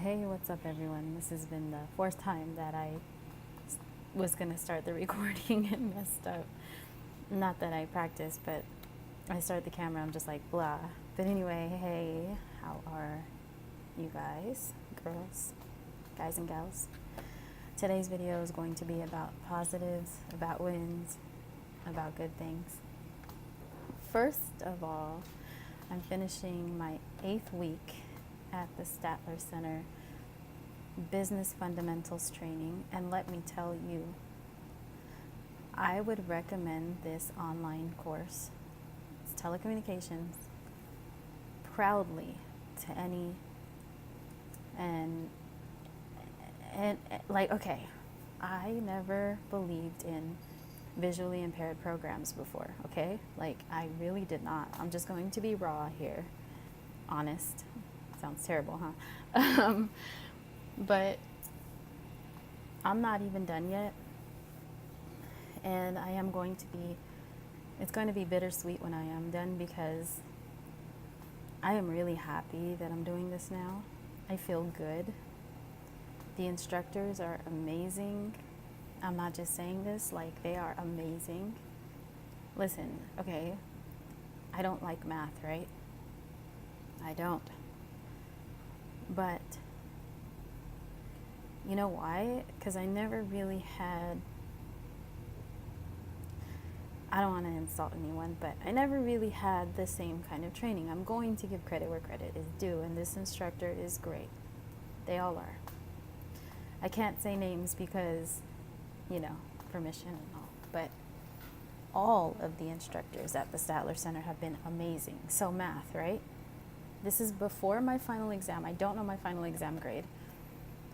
Hey, what's up, everyone? This has been the fourth time that I was gonna start the recording and messed up. Not that I practiced, but I started the camera, I'm just like, blah. But anyway, hey, how are you guys, girls, guys and gals? Today's video is going to be about positives, about wins, about good things. First of all, I'm finishing my 8th week at the Statler Center Business Fundamentals Training, and let me tell you, I would recommend this online course. It's telecommunications proudly to any and like, okay, I never believed in visually impaired programs before, okay? Like, I really did not. I'm just going to be raw here, honest. Sounds terrible, huh? But I'm not even done yet, and I am going to be, it's going to be bittersweet when I am done, because I am really happy that I'm doing this now. I feel good. The instructors are amazing. I'm not just saying this, like, they are amazing. Listen, okay, I don't like math, right? I don't. But you know why? Because I never really had, I don't want to insult anyone, but I never really had the same kind of training. I'm going to give credit where credit is due, and this instructor is great. They all are. I can't say names because, you know, permission and all, but all of the instructors at the Statler Center have been amazing. So math, right? This is before my final exam. I don't know my final exam grade.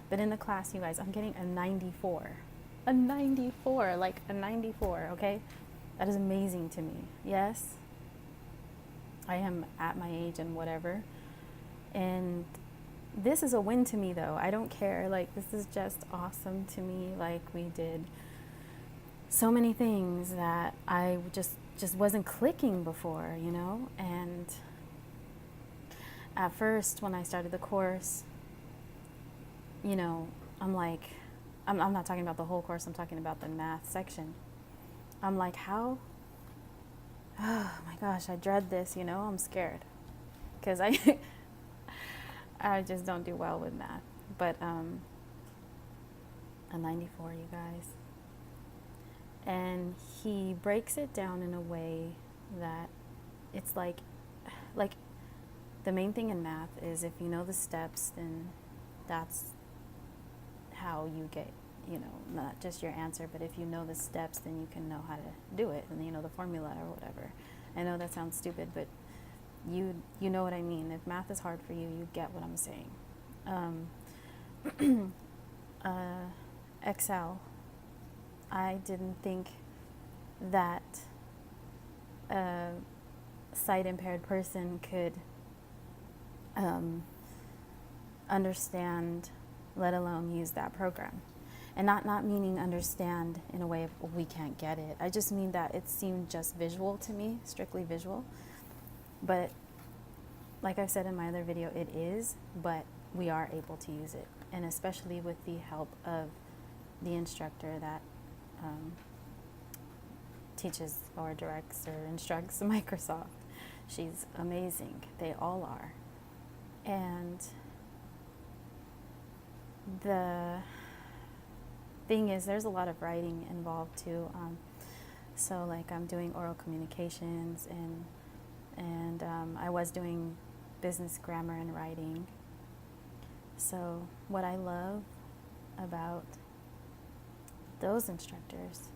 But in the class, you guys, I'm getting a 94. A 94, like a 94, okay? That is amazing to me. Yes, I am at my age and whatever. And this is a win to me, though. I don't care. Like, this is just awesome to me. Like, we did so many things that I just wasn't clicking before, you know? And at first, when I started the course, you know, I'm like, I'm not talking about the whole course, I'm talking about the math section. I'm like, how? Oh my gosh, I dread this, you know, I'm scared. Because I just don't do well with math. But a 94, you guys. And he breaks it down in a way that it's like the main thing in math is if you know the steps, then that's how you get, you know, not just your answer, but if you know the steps, then you can know how to do it, and you know the formula or whatever. I know that sounds stupid, but you know what I mean. If math is hard for you, you get what I'm saying. Excel, I didn't think that a sight impaired person could understand, let alone use that program. And not meaning understand in a way of, we can't get it. I just mean that it seemed just visual to me, strictly visual. But like I said in my other video, it is, but we are able to use it. And especially with the help of the instructor that teaches or directs or instructs Microsoft. She's amazing. They all are. And the thing is, there's a lot of writing involved too. So like, I'm doing oral communications, and I was doing business grammar and writing. So what I love about those instructors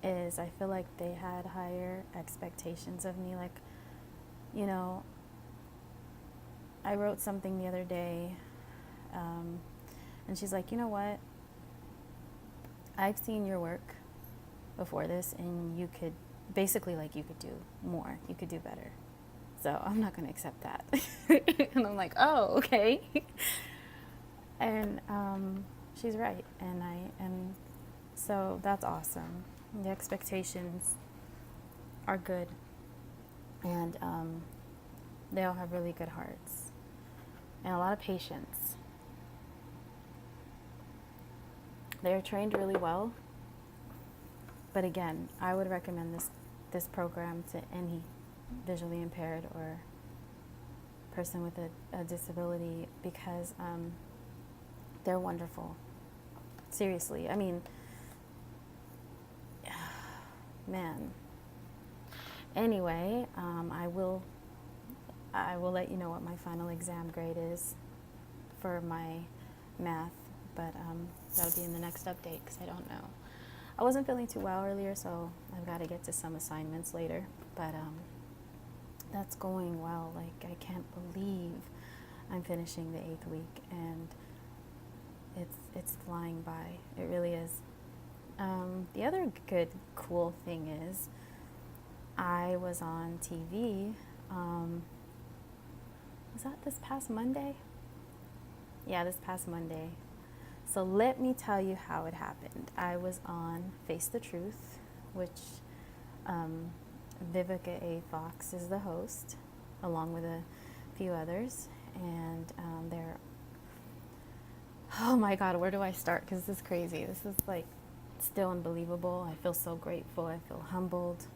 is I feel like they had higher expectations of me. Like, you know, I wrote something the other day, and she's like, you know what? I've seen your work before this, and you could, basically, like, you could do more. You could do better. So I'm not going to accept that. And I'm like, oh, okay. And she's right. And so that's awesome. The expectations are good. And they all have really good hearts and a lot of patience. they're trained really well. But again, I would recommend this program to any visually impaired or person with a disability because they're wonderful. Seriously, I mean, man. Anyway, I will let you know what my final exam grade is for my math, but that'll be in the next update because I don't know. I wasn't feeling too well earlier, so I've got to get to some assignments later, but that's going well. Like, I can't believe I'm finishing the 8th week, and it's flying by. It really is. The other good, cool thing is I was on TV. Was that this past Monday? Yeah, this past Monday. So let me tell you how it happened. I was on Face the Truth, which Vivica A. Fox is the host, along with a few others. And they're, oh my God, where do I start? Because this is crazy. This is like still unbelievable. I feel so grateful. I feel humbled.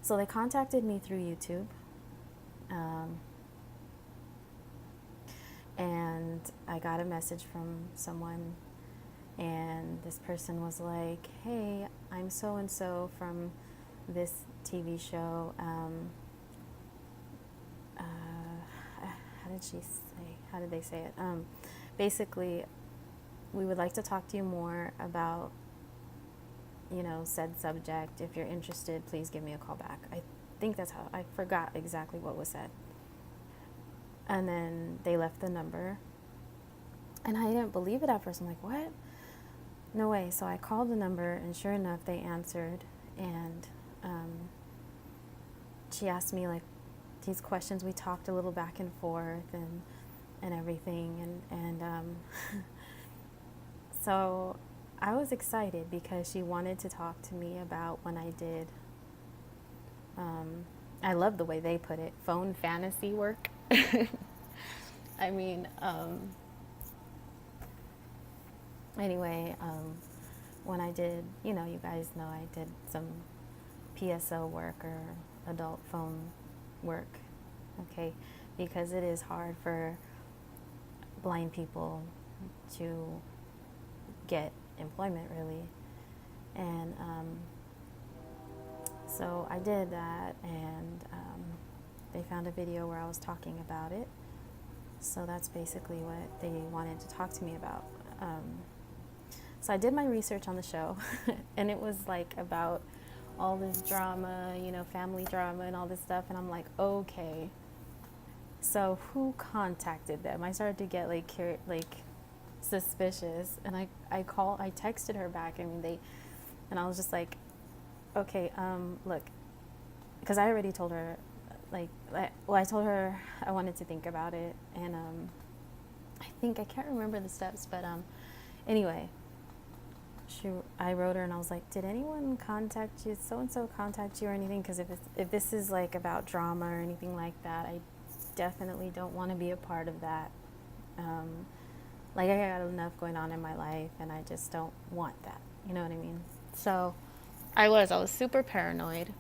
So they contacted me through YouTube. And I got a message from someone, and this person was like, hey, I'm so-and-so from this TV show. How did they say it? Basically, we would like to talk to you more about, said subject. If you're interested, please give me a call back. I think that's how, I forgot exactly what was said. And then they left the number. And I didn't believe it at first. I'm like, what? No way. So I called the number, and sure enough, they answered. And she asked me, like, these questions. We talked a little back and forth and everything. And so I was excited because she wanted to talk to me about when I did, I love the way they put it, phone fantasy work. I mean, anyway, when I did, you guys know I did some PSO work or adult phone work, okay, because it is hard for blind people to get employment, really. And so I did that, and they found a video where I was talking about it. So that's basically what they wanted to talk to me about. So I did my research on the show, and it was like about all this drama, family drama and all this stuff. And I'm like, okay, so who contacted them? I started to get like suspicious, and I texted her back. And I was just like, okay, look, because I already told her, I told her I wanted to think about it, and I can't remember the steps, but anyway, I wrote her, and I was like, did anyone contact you, so-and-so contact you or anything? Because if this is like about drama or anything like that, I definitely don't want to be a part of that. I got enough going on in my life, and I just don't want that. You know what I mean? So I was super paranoid.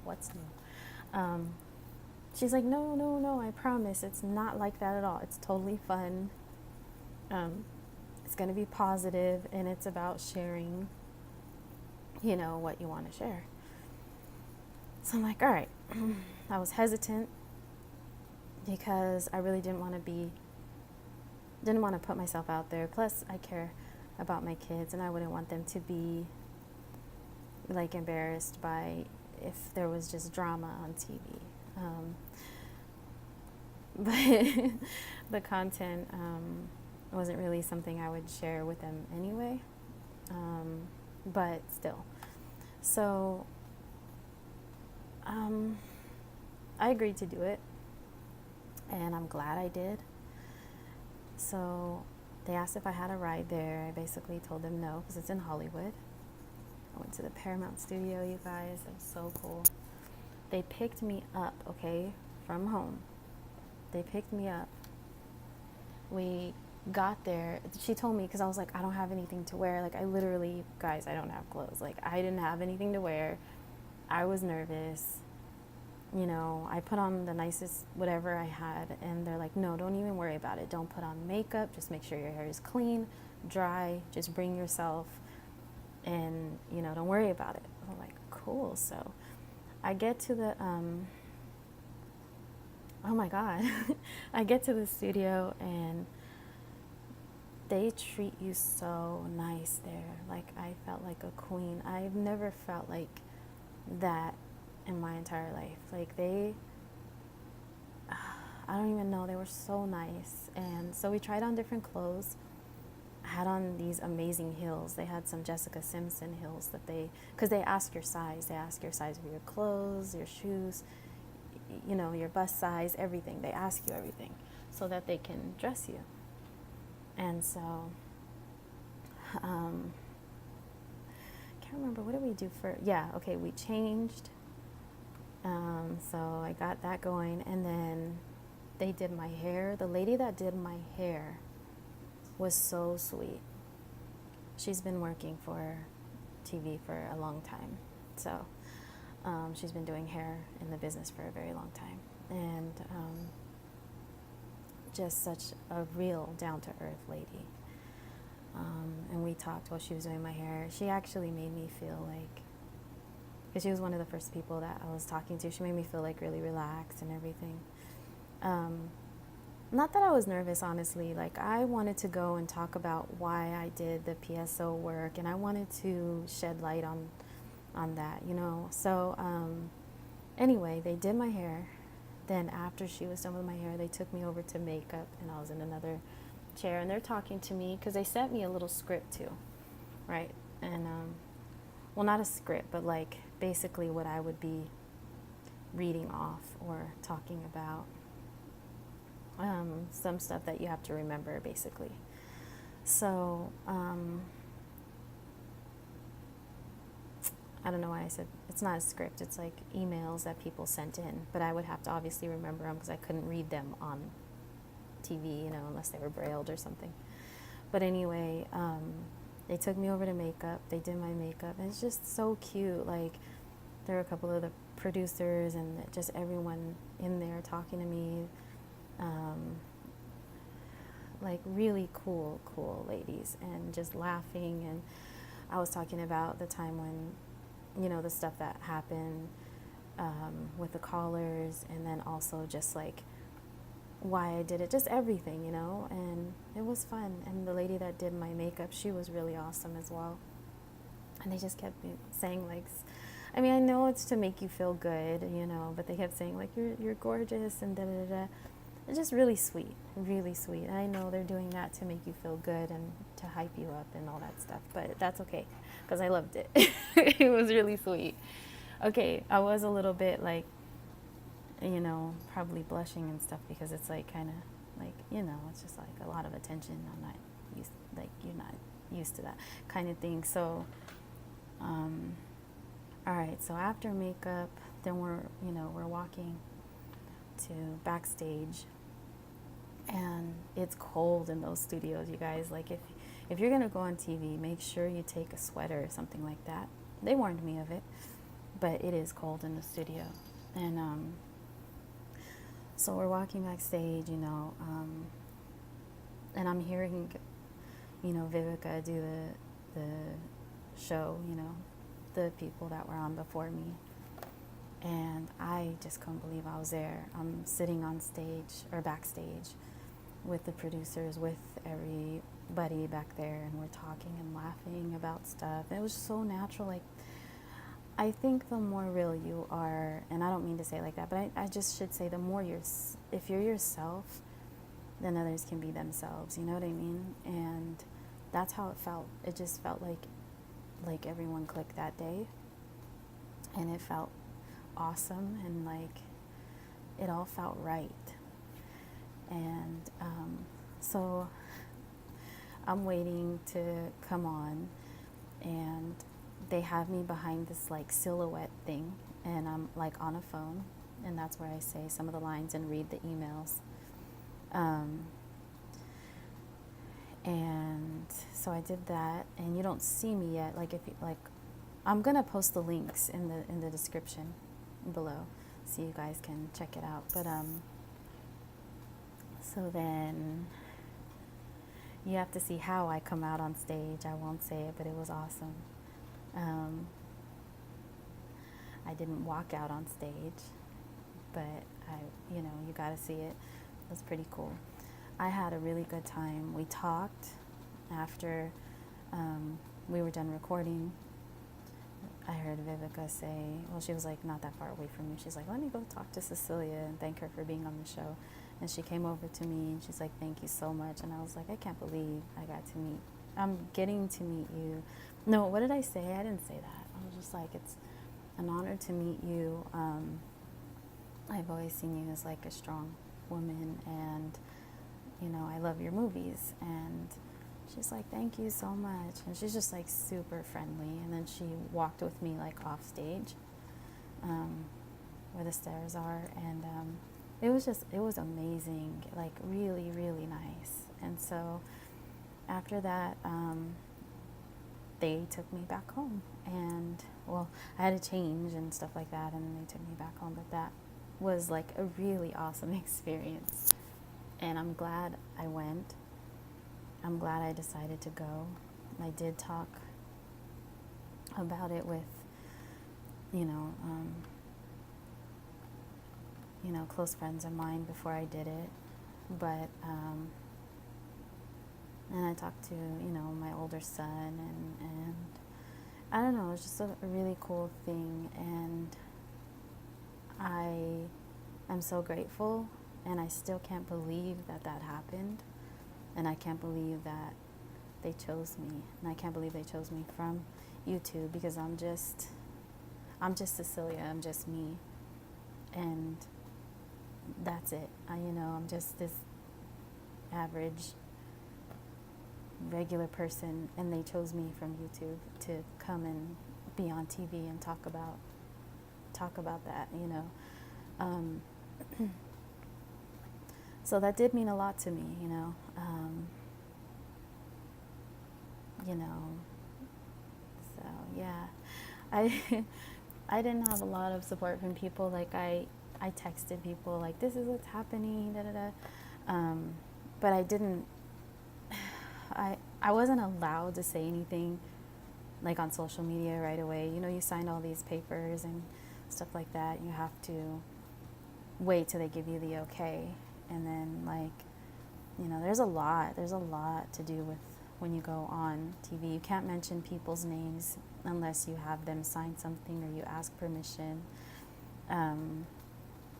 What's new? She's like, no, I promise. It's not like that at all. It's totally fun. It's going to be positive, and it's about sharing, what you want to share. So I'm like, all right. I was hesitant because I really didn't want to put myself out there. Plus, I care about my kids, and I wouldn't want them to be embarrassed by if there was just drama on TV. But the content wasn't really something I would share with them anyway, but still. So I agreed to do it, and I'm glad I did. So they asked if I had a ride there. I basically told them no, because it's in Hollywood. I went to the Paramount studio, you guys. It was so cool. They picked me up, okay, from home. They picked me up. We got there, she told me, because I was like, I don't have anything to wear. Like, I literally, guys, I don't have clothes. Like, I didn't have anything to wear. I was nervous. You know, I put on the nicest whatever I had, and they're like, no, don't even worry about it. Don't put on makeup. Just make sure your hair is clean, dry. Just bring yourself, and, you know, don't worry about it. I'm like, cool. So I get to the, oh my God, I get to the studio, and they treat you so nice there. Like, I felt like a queen. I've never felt like that in my entire life. Like, I don't even know, they were so nice. And so we tried on different clothes. I had on these amazing heels. They had some Jessica Simpson heels that because they ask your size. They ask your size of your clothes, your shoes, you know, your bust size, everything. They ask you everything so that they can dress you. And so, can't remember, what did we do for, yeah, okay, we changed. So I got that going, and then they did my hair. The lady that did my hair was so sweet. She's been working for TV for a long time. So she's been doing hair in the business for a very long time. And just such a real down-to-earth lady. And we talked while she was doing my hair. She actually made me feel like, because she was one of the first people that I was talking to, she made me feel like really relaxed and everything. Not that I was nervous, honestly. Like, I wanted to go and talk about why I did the PSO work, and I wanted to shed light on that, you know. So anyway, they did my hair. Then after she was done with my hair, they took me over to makeup, and I was in another chair, and they're talking to me because they sent me a little script too, right? And well, not a script, but like basically what I would be reading off or talking about. Some stuff that you have to remember, basically. So I don't know why I said it's not a script. It's like emails that people sent in, but I would have to obviously remember them because I couldn't read them on TV, you know, unless they were brailled or something. But anyway, they took me over to makeup. They did my makeup, and it's just so cute. Like, there were a couple of the producers and just everyone in there talking to me. Like, really cool ladies, and just laughing. And I was talking about the time when, you know, the stuff that happened with the callers, and then also just like why I did it, just everything, you know. And it was fun. And the lady that did my makeup, she was really awesome as well. And they just kept saying, like, I mean, I know it's to make you feel good, you know, but they kept saying, like, you're gorgeous and da-da-da-da. It's just really sweet, really sweet. And I know they're doing that to make you feel good and to hype you up and all that stuff, but that's okay, because I loved it. It was really sweet. Okay, I was a little bit, like, you know, probably blushing and stuff, because it's, like, kind of, like, you know, it's just, like, a lot of attention. I'm not used, like, you're not used to that kind of thing. So, all right, so after makeup, then we're walking to backstage, and it's cold in those studios, you guys. Like, if you're gonna go on TV, make sure you take a sweater or something like that. They warned me of it, but it is cold in the studio. And so we're walking backstage, you know, and I'm hearing, you know, Vivica do the show, you know, the people that were on before me. And I just couldn't believe I was there. I'm sitting on stage, or backstage, with the producers, with everybody back there, and we're talking and laughing about stuff. And it was so natural. Like, I think the more real you are, and I don't mean to say it like that, but I just should say, the more if you're yourself, then others can be themselves. You know what I mean? And that's how it felt. It just felt like everyone clicked that day, and it felt awesome, and like it all felt right. And so I'm waiting to come on, and they have me behind this like silhouette thing, and I'm like on a phone, and that's where I say some of the lines and read the emails. And so I did that, and you don't see me yet. Like, if you, like, I'm gonna post the links in the description below, so you guys can check it out. But so then you have to see how I come out on stage. I won't say it, but it was awesome. Um, I didn't walk out on stage, but you gotta see it. It was pretty cool. I had a really good time. We talked after we were done recording. I heard Vivica say, well, she was like not that far away from me. She's like, let me go talk to Cecilia and thank her for being on the show. And she came over to me and she's like, thank you so much. And I was like, I can't believe I'm getting to meet you. No, what did I say? I didn't say that. I was just like, it's an honor to meet you. I've always seen you as like a strong woman, and I love your movies. And she's like, thank you so much. And she's just like super friendly. And then she walked with me like off stage, where the stairs are. And it was amazing, like really, really nice. And so after that, they took me back home. And well, I had to change and stuff like that. And then they took me back home. But that was like a really awesome experience. And I'm glad I went. I'm glad I decided to go. I did talk about it with, close friends of mine before I did it. But, and I talked to, my older son, and I don't know, it was just a really cool thing. And I am so grateful, and I still can't believe that happened. And I can't believe that they chose me. And I can't believe they chose me from YouTube, because I'm just Cecilia. I'm just me. And that's it. I'm just this average, regular person, and they chose me from YouTube to come and be on TV and talk about that, So that did mean a lot to me, So yeah, I didn't have a lot of support from people. Like I texted people like, this is what's happening, da da da. But I didn't. I wasn't allowed to say anything like on social media right away. You signed all these papers and stuff like that. You have to wait till they give you the okay. And then there's a lot to do with when you go on TV. You can't mention people's names unless you have them sign something or you ask permission. And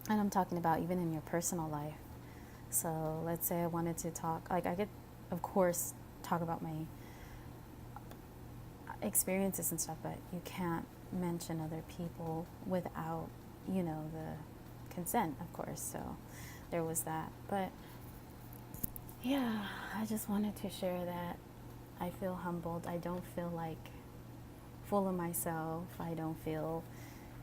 I'm talking about even in your personal life. So let's say I wanted to talk, like I could, of course, talk about my experiences and stuff, but you can't mention other people without, the consent, of course. So there was that. But yeah, I just wanted to share that I feel humbled. I don't feel like full of myself. I don't feel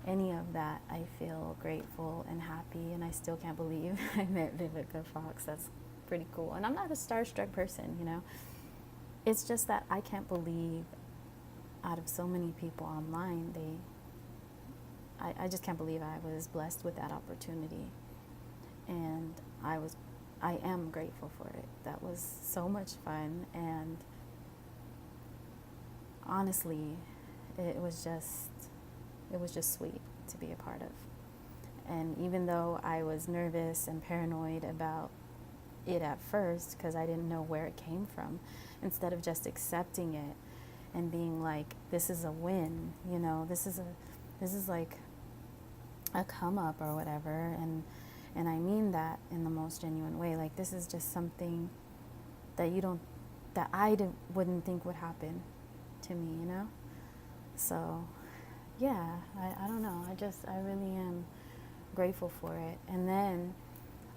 any of that. I feel grateful and happy, and I still can't believe I met Vivica Fox. That's pretty cool. And I'm not a starstruck person, It's just that I can't believe out of so many people online, I just can't believe I was blessed with that opportunity. And I am grateful for it. That was so much fun, and honestly, it was just sweet to be a part of. And even though I was nervous and paranoid about it at first, because I didn't know where it came from, instead of just accepting it and being like, this is a win, this is like a come up or whatever, and I mean that in the most genuine way. Like, this is just something that wouldn't think would happen to me, So, yeah, I don't know. I really am grateful for it. And then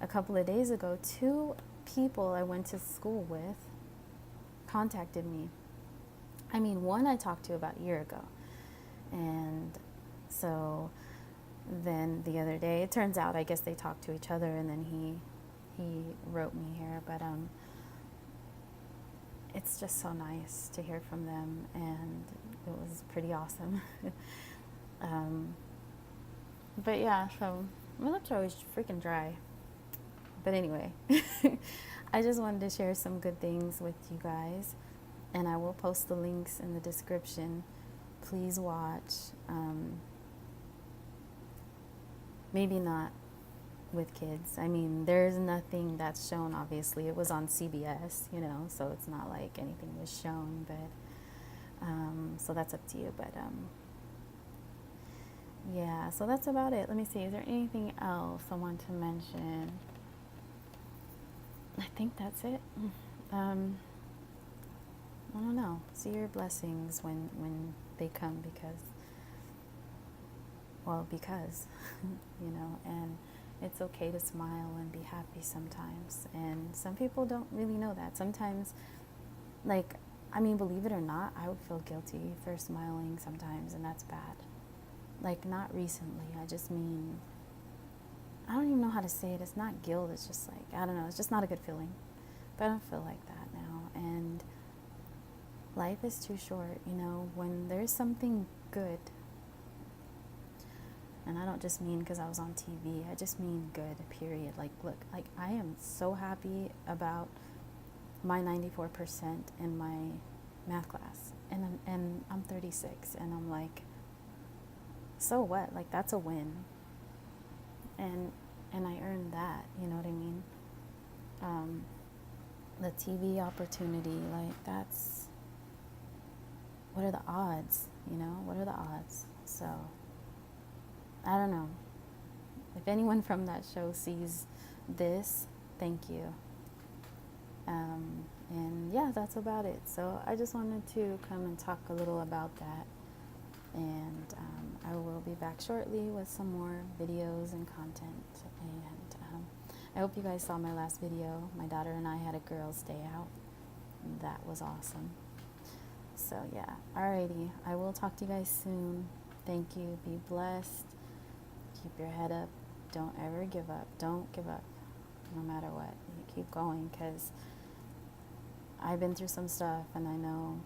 a couple of days ago, 2 people I went to school with contacted me. I mean, one I talked to about a year ago. And so then the other day, it turns out, I guess they talked to each other, and then he wrote me here. But it's just so nice to hear from them, and it was pretty awesome. um, but yeah, so my lips are always freaking dry. But anyway, I just wanted to share some good things with you guys, and I will post the links in the description. Please watch. Maybe not with kids. I mean, there's nothing that's shown, obviously. It was on CBS, so it's not like anything was shown, but so that's up to you. But yeah, so that's about it. Let me see. Is there anything else I want to mention? I think that's it. I don't know. See your blessings when they come, because and it's okay to smile and be happy sometimes. And some people don't really know that. Sometimes, believe it or not, I would feel guilty for smiling sometimes, and that's bad. Not recently. I just mean, I don't even know how to say it. It's not guilt. It's just I don't know. It's just not a good feeling. But I don't feel like that now. And life is too short, when there's something good. And I don't just mean because I was on TV. I just mean good, period. Look, I am so happy about my 94% in my math class. And I'm 36. And I'm like, so what? That's a win. And I earned that, you know what I mean? The TV opportunity, that's, what are the odds, What are the odds? So, I don't know. If anyone from that show sees this, thank you. And yeah, that's about it. So I just wanted to come and talk a little about that. And I will be back shortly with some more videos and content. And I hope you guys saw my last video. My daughter and I had a girls' day out. That was awesome. So yeah, alrighty. I will talk to you guys soon. Thank you. Be blessed. Keep your head up. Don't ever give up. Don't give up, no matter what. You keep going, because I've been through some stuff, and I know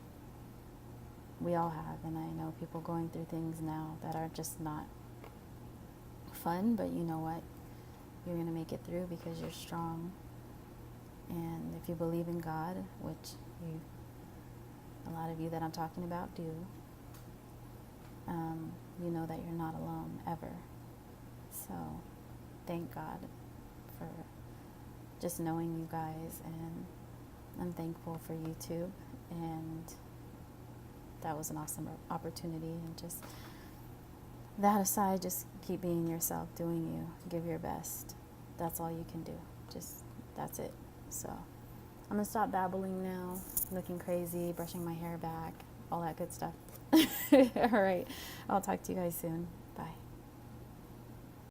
we all have, and I know people going through things now that are just not fun, but you know what? You're going to make it through because you're strong. And if you believe in God, which a lot of you that I'm talking about do, you know that you're not alone, ever. So thank God for just knowing you guys, and I'm thankful for YouTube, and that was an awesome opportunity. And just that aside, just keep being yourself, doing you, give your best. That's all you can do. That's it. So I'm gonna stop babbling now, looking crazy, brushing my hair back, all that good stuff. All right, I'll talk to you guys soon.